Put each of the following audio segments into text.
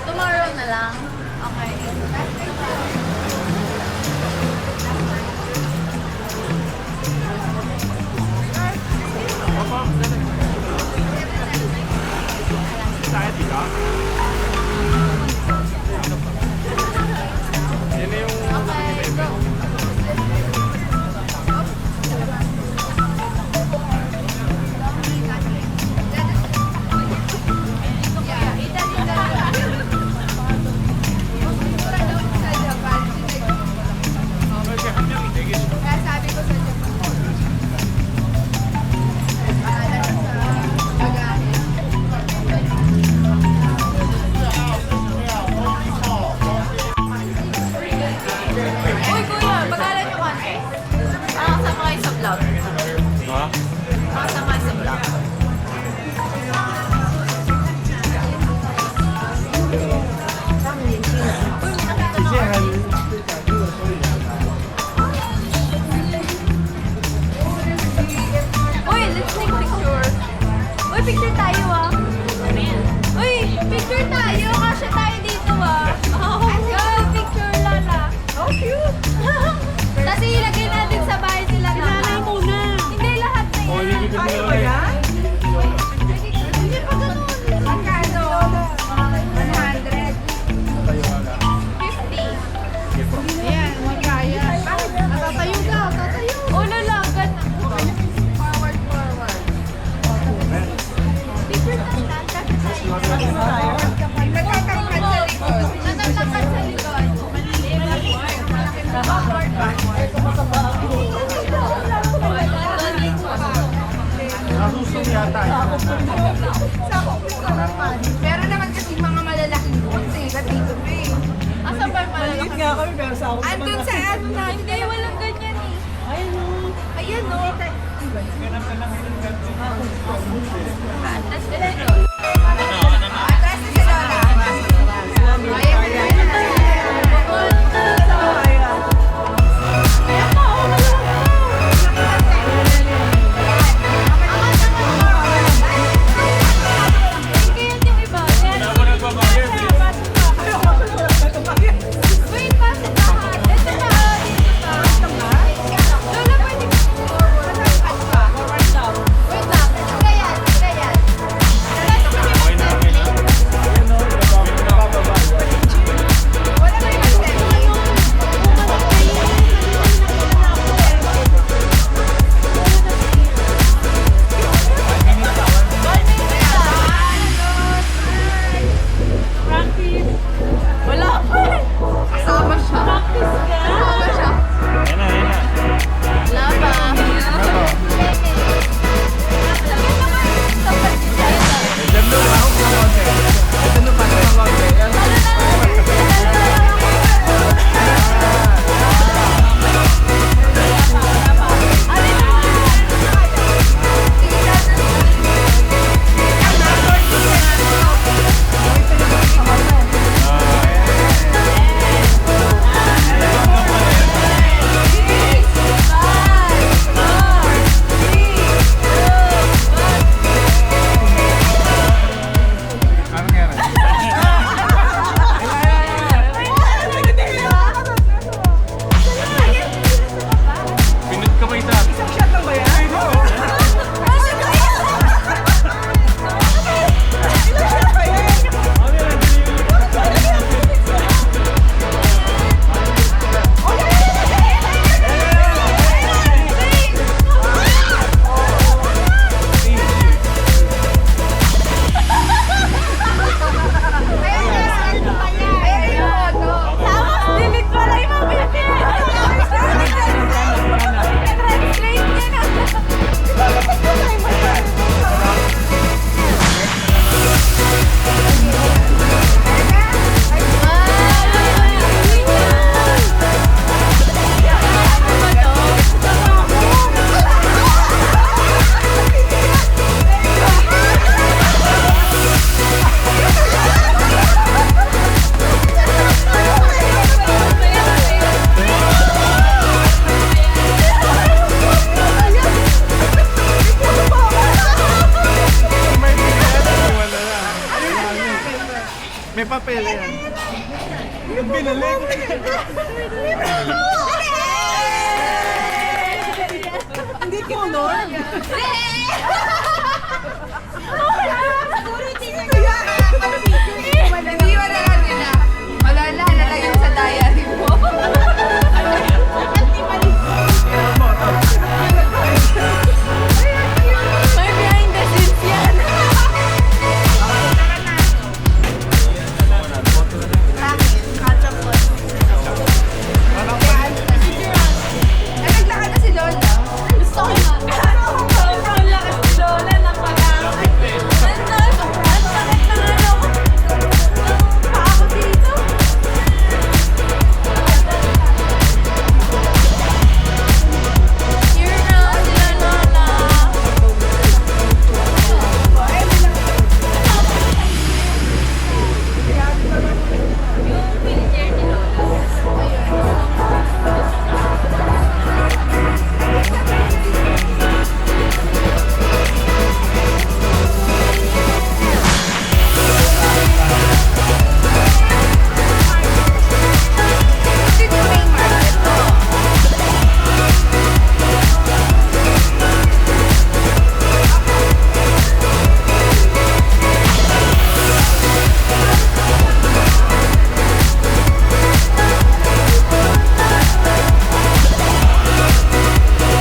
Tomorrow na lang. Okay. Okay, go. Kaya sabi ko sa Japan. Paalam sa pag-aari. Uy, kuya, pag-alam nyo konti. Parang kasama kayo sa vlog. Ha? Parang kasama kayo sa vlog. Uy, nakita na ako. Uy, let's take picture. Uy, picture tayo ah. Uy, picture tayo. Kasya tayo dito ah. Go, picture Lala. Oh, cute. Tapos ilagay natin sa bahay sila na. Sinanay muna. Hindi lahat na yan. Kaya ba yan? Hindi pa ganun. Magkano? 100. 50. Ayan, magkaya. Tatayo ka, tatayo. Oh, lalagan. Forward, forward. Picture tayo. Nagkakangkad sa likod. Nagkakangkad sa likod. Forward, Nasusong yata. Pero naman kasi mga malalaking boots eh, dito eh. Asa ba yung Maliit malalakas? nga kami pero sa ako Andun sa ano na, Hindi, walang ganyan eh. Ayun o. ayan o. Atlas ka na doon. Atras na si Lola. Ayan, ayan, ayan. Ganyan yung iba. Wait, bakit lahat? Ito pa, dito pa. Lola, pwede ka. Wait lang, kaya. Binaling. Hindi ko nun. Hindi mo na lang nila. Malala, lalagyan sa diary mo. May behind the scenes yan. Naglakad na si Lola. Gusto ko na. Sobrang lakas ni Lola ng pag-akit. Ang sakit ng ano ko. Ng paa ko dito. Here na sila Lola. Yung wheelchair ni Lola. Dito may market to.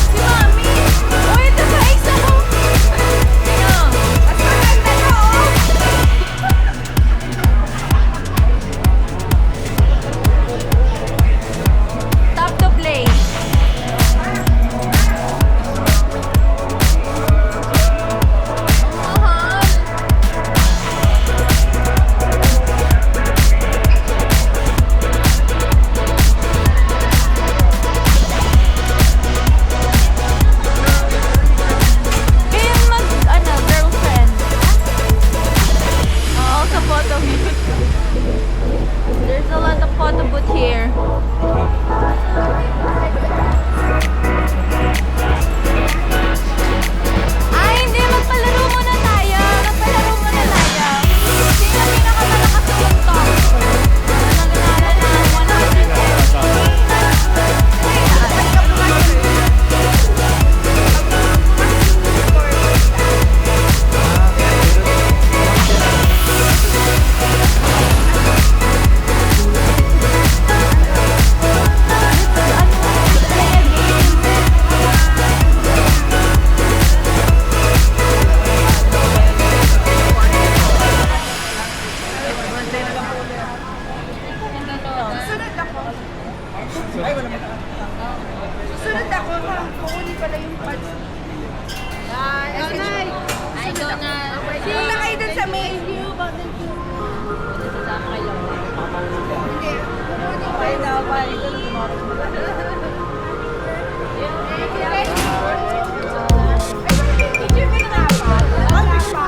Si Mami! Uy, ito sa isa ko! Tingnan. Mas maganda to, oh. Tap to play. Ang mahal. Kaya girlfriend. Oo, sa photo booth. There's a lot of photo booth here. Ay, hindi. Magpalaro muna tayo. Magpalaro muna tayo. Sino ang pinakamalakas tumuntok? Naglalala ng 100. Susunod ako. Susunod ako, ha? Kukunin pala yung pads. Ay, Ay, Donald. Sino na kayo dun sa main view? Sasama kay Lola. Hindi. Kukunin pa yun. Picture ka na nga pa. Wala pa.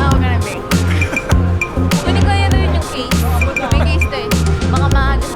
Oo, ganun, babe. Kunin ko yun yung case. May case to eh. Baka maagas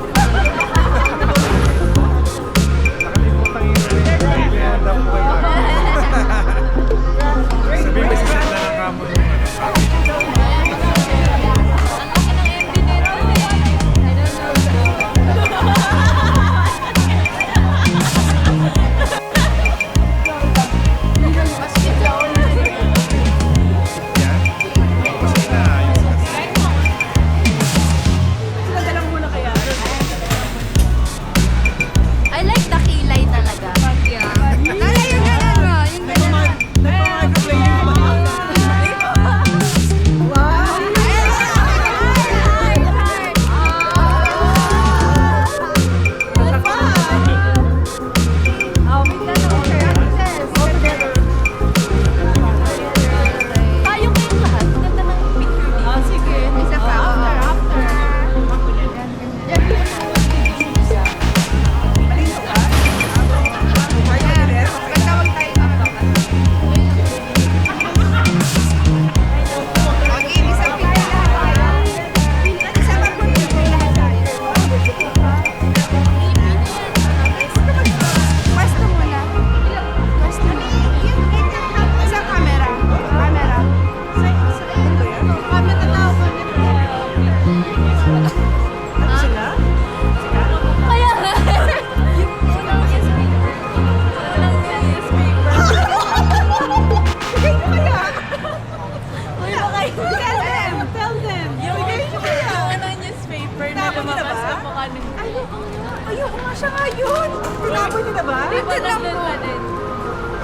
na ba? Dito lang po.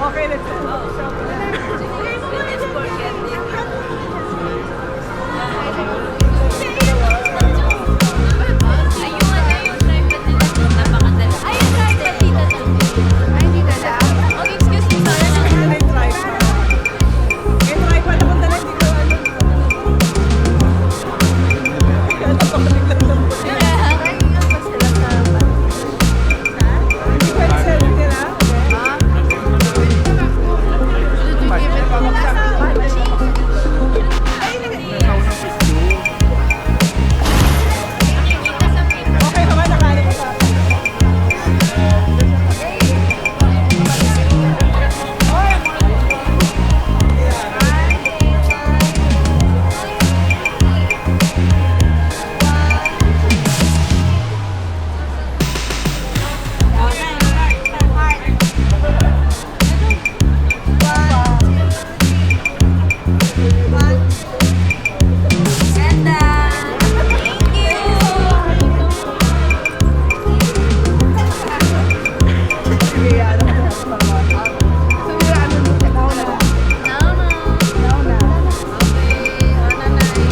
Okay, let's go. Finish forget it. Ayun nga na yung tripod nila doon, napakadala. Ay, yung tripod dito doon. Ay, dito na. Oh, excuse me, sorry. May tripod. May tripod akong dala, hindi ko ano. Kaya napakabiglang lang po. Hindi pwede selfie na. Okay naman, nakano ko sa akin. Ganda! Thank you! Sige, ano ko sa mga. Sige, ano mo, nauna. Nauna. Nauna. Okay. Nanay.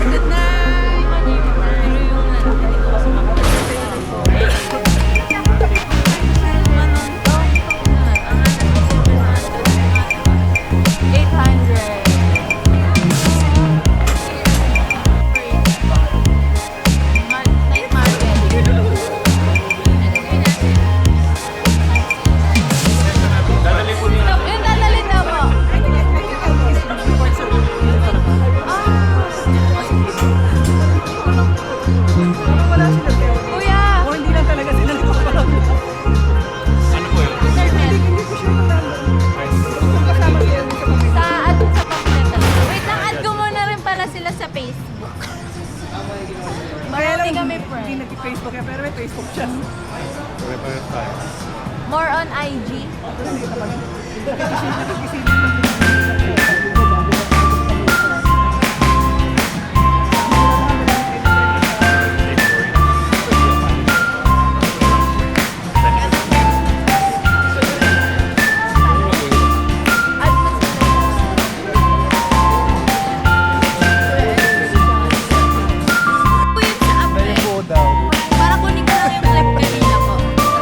Good night. Pero yung dito kasi Night market. Dadali po nila. Yung dadalhin na po. Wala sila Teo. Kuya! O hindi lang talaga sila nagpapalam. Ano po yun? Internet. Hindi ko sure kung kung kasama sila sa pamilya. Sa add sa pamilya talaga. Wait lang, add ko muna rin para sila sa Facebook. Kaya lang, Marami kami hindi friends. nag-Facebook yan, pero may Facebook siya. Pare-pares tayo. More on IG. Add mo po yun sa app eh. daw. Para kunin ko lang yung clip kanina po.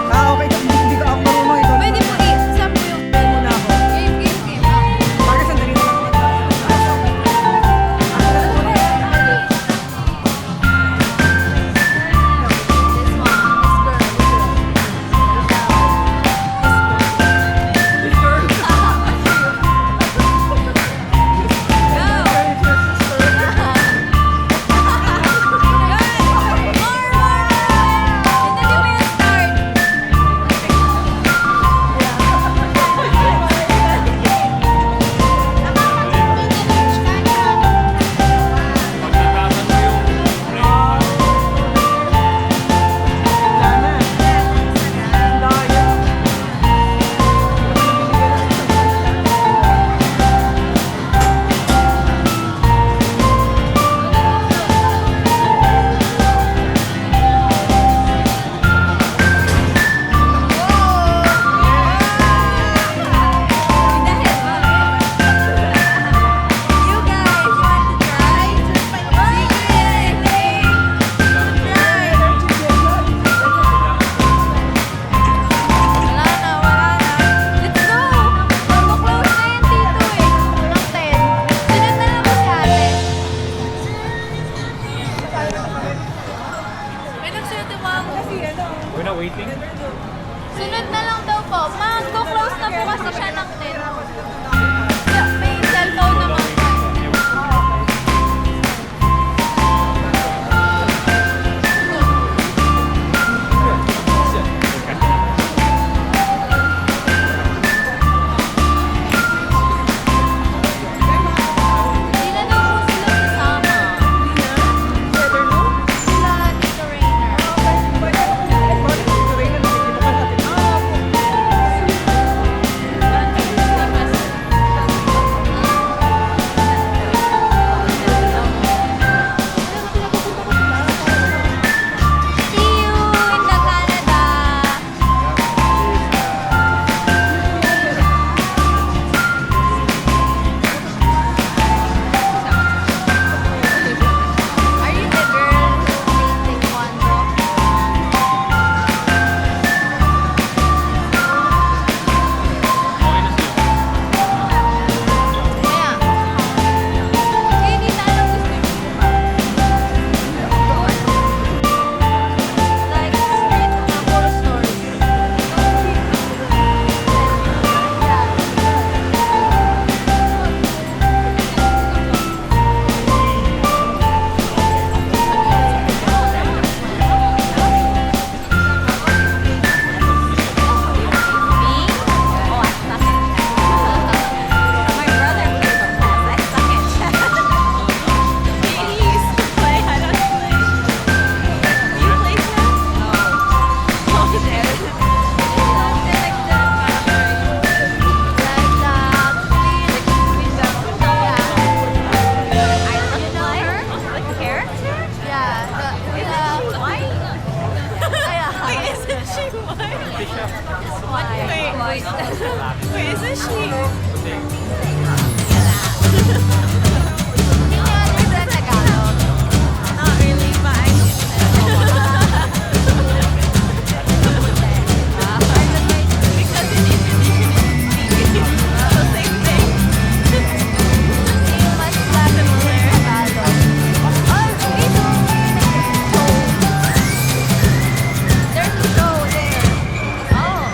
Okay, hindi ko ako marunong ito. Pwede po i-sub po yung Muna ako. game. Ah. Para sandali na lang. This one, this girl. Pagkakaman mo yung Wala na. Ang daya. We're not waiting. Sunod na lang daw po. Mag-close na po kasi siya ng 10. Yeah, may cellphone naman. Hindi na daw po sila kasama. Sila Tito Rainer. Pwede ako. Wait, isn't she? Not really, but because in Indonesian it's so same thing. There's a show there. Oh.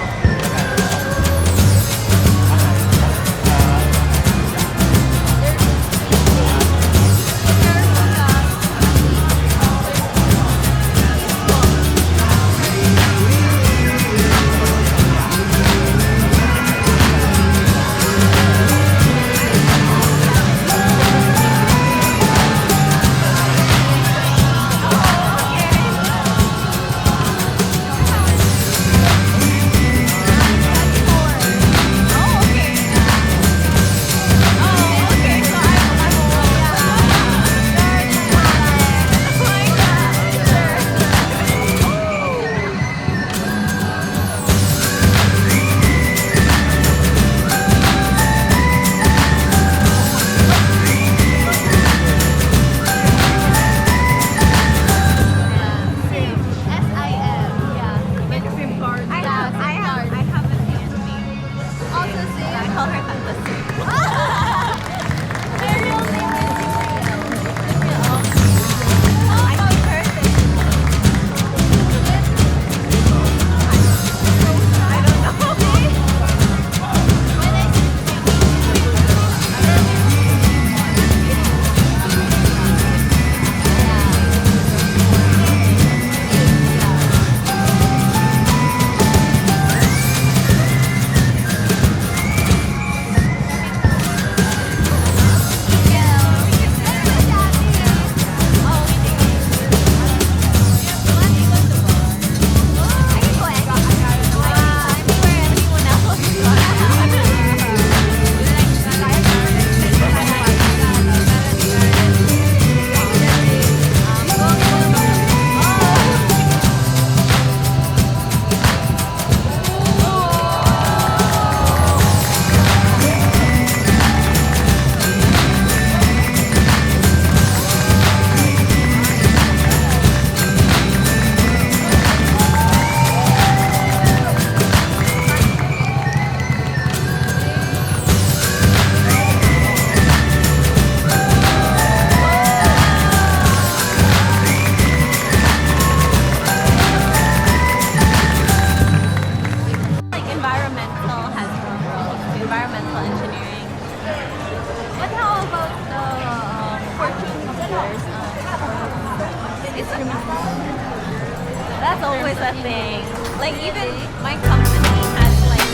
That's always a thing. Like even my company has like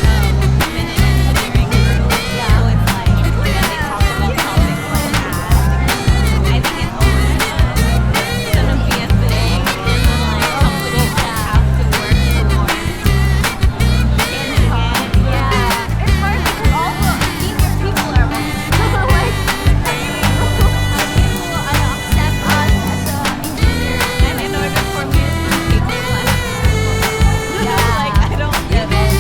women in engineering group. Yeah. So it's like when they talk about topics like that. I think it's always gonna be a thing. And then like companies that have to work towards hand in hand. Yeah. It's hard because also senior people are like accept us as a And in order for me to take the class, Yeah. like I don't get it.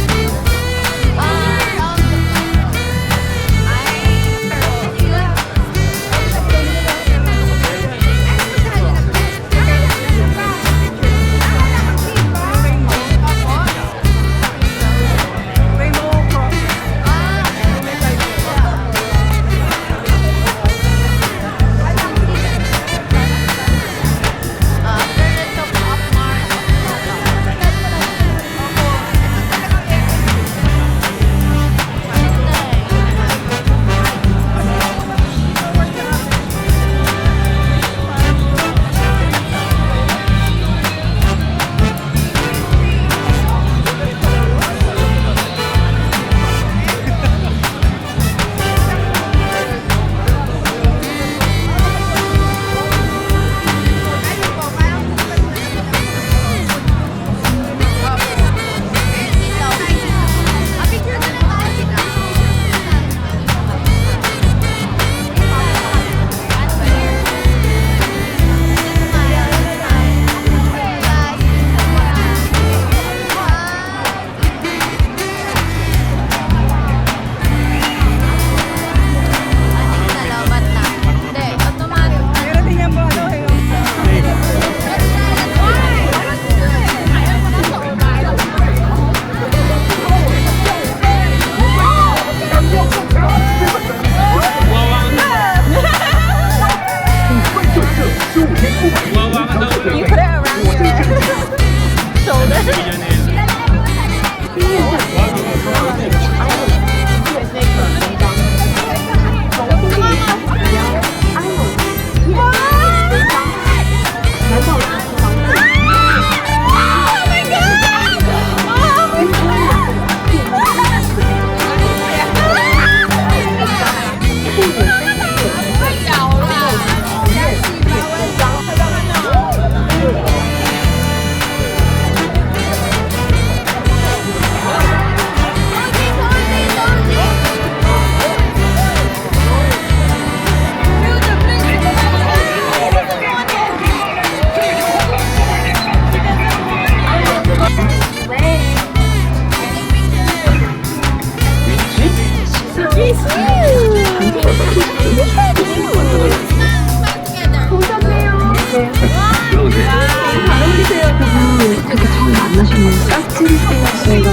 깍지를 떼는 순간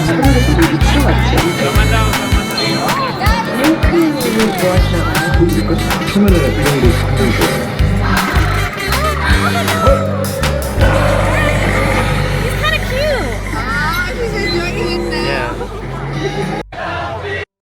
사람들이 좀 미쳐갔죠. Tama daw, tama daw. 탱크를 좋아하시나 봐요. 처음에는 이런 게